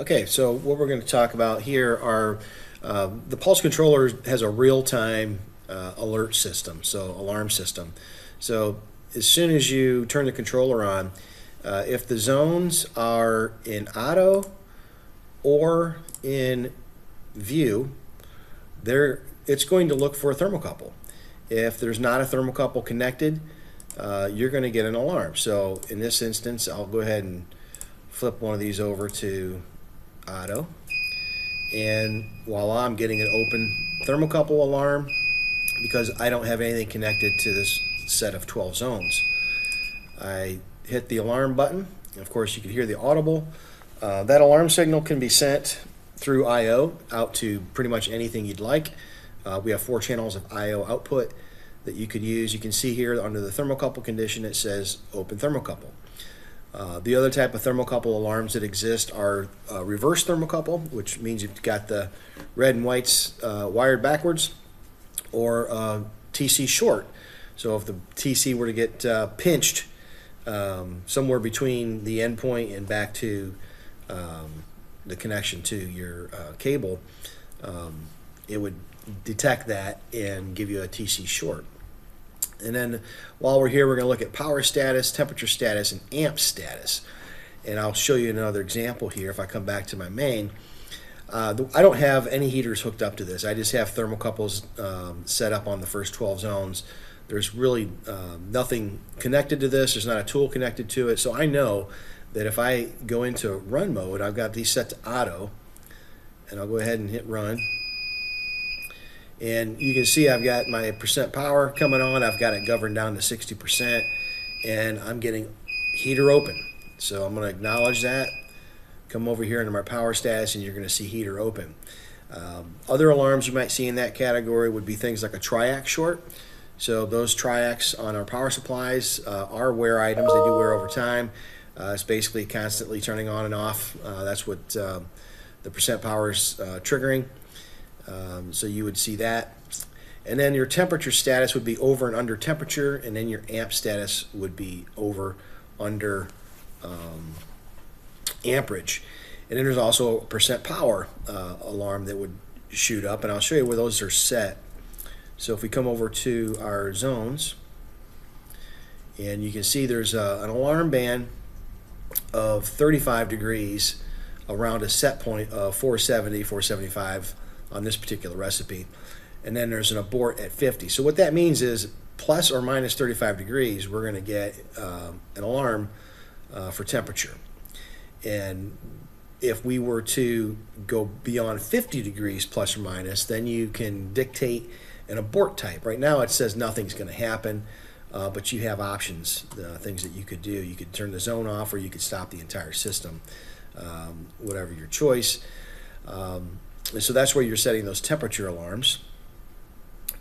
Okay, so what we're going to talk about here are the pulse controller has a real-time alert system, so alarm system. So as soon as you turn the controller on, if the zones are in auto or in view, it's going to look for a thermocouple. If there's not a thermocouple connected, you're going to get an alarm. So in this instance, I'll go ahead and flip one of these over to auto, and voila, I'm getting an open thermocouple alarm because I don't have anything connected to this set of 12 zones. I hit the alarm button, and of course you can hear the audible. That alarm signal can be sent through I/O out to pretty much anything you'd like. We have 4 channels of I/O output that you could use. You can see here under the thermocouple condition it says open thermocouple. The other type of thermocouple alarms that exist are reverse thermocouple, which means you've got the red and whites wired backwards, or TC short. So if the TC were to get pinched somewhere between the endpoint and back to the connection to your cable, it would detect that and give you a TC short. And then while we're here, we're going to look at power status, temperature status, and amp status. And I'll show you another example here if I come back to my main. I don't have any heaters hooked up to this. I just have thermocouples set up on the first 12 zones. There's really nothing connected to this. There's not a tool connected to it. So I know that if I go into run mode, I've got these set to auto, and I'll go ahead and hit run. And you can see I've got my percent power coming on. I've got it governed down to 60%, and I'm getting heater open. So I'm going to acknowledge that. Come over here into my power status, and you're going to see heater open. Other alarms you might see in that category would be things like a triac short. So those triacs on our power supplies are wear items. They do wear over time. It's basically constantly turning on and off. That's what the percent power is triggering. So you would see that. And then your temperature status would be over and under temperature, and then your amp status would be over, under amperage. And then there's also a percent power alarm that would shoot up, and I'll show you where those are set. So if we come over to our zones, and you can see there's an alarm band of 35 degrees around a set point of 470, 475 on this particular recipe, and then there's an abort at 50. So what that means is plus or minus 35 degrees, we're going to get an alarm for temperature. And if we were to go beyond 50 degrees plus or minus, then you can dictate an abort type. Right now it says nothing's going to happen, but you have options, things that you could do. You could turn the zone off, or you could stop the entire system, whatever your choice. And so that's where you're setting those temperature alarms.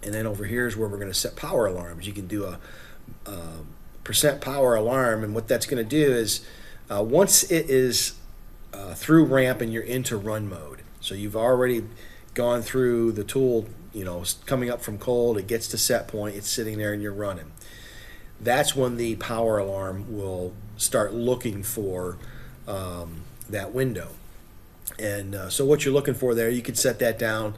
And then over here is where we're going to set power alarms. You can do a percent power alarm, and what that's going to do is once it is through ramp and you're into run mode, so you've already gone through the tool, coming up from cold, it gets to set point, it's sitting there and you're running. That's when the power alarm will start looking for that window. And so what you're looking for there, you could set that down.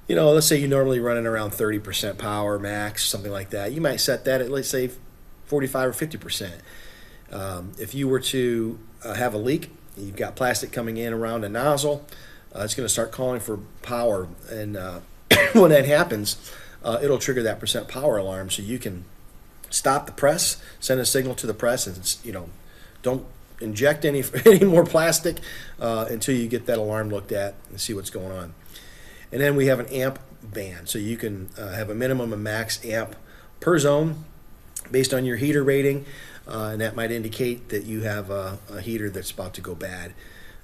Let's say you're normally running around 30% power max, something like that. You might set that at, let's say, 45 or 50%. If you were to have a leak, you've got plastic coming in around a nozzle, it's going to start calling for power. And when that happens, it'll trigger that percent power alarm, so you can stop the press, send a signal to the press, and don't inject any more plastic until you get that alarm looked at and see what's going on. And then we have an amp band, so you can have a minimum and max amp per zone based on your heater rating, and that might indicate that you have a heater that's about to go bad.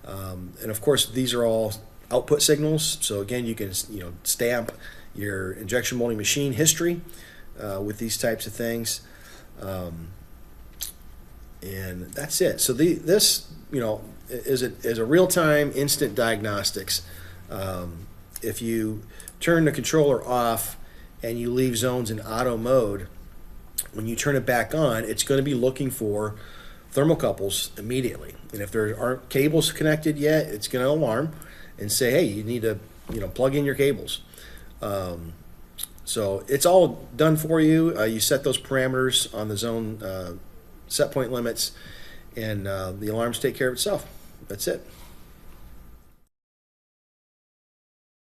And of course these are all output signals, so again you can stamp your injection molding machine history with these types of things. And that's it. So this is a real-time instant diagnostics. If you turn the controller off and you leave zones in auto mode, when you turn it back on, it's going to be looking for thermocouples immediately. And if there aren't cables connected yet, it's going to alarm and say, hey, you need to plug in your cables. So it's all done for you. You set those parameters on the zone set point limits, and the alarms take care of itself. That's it.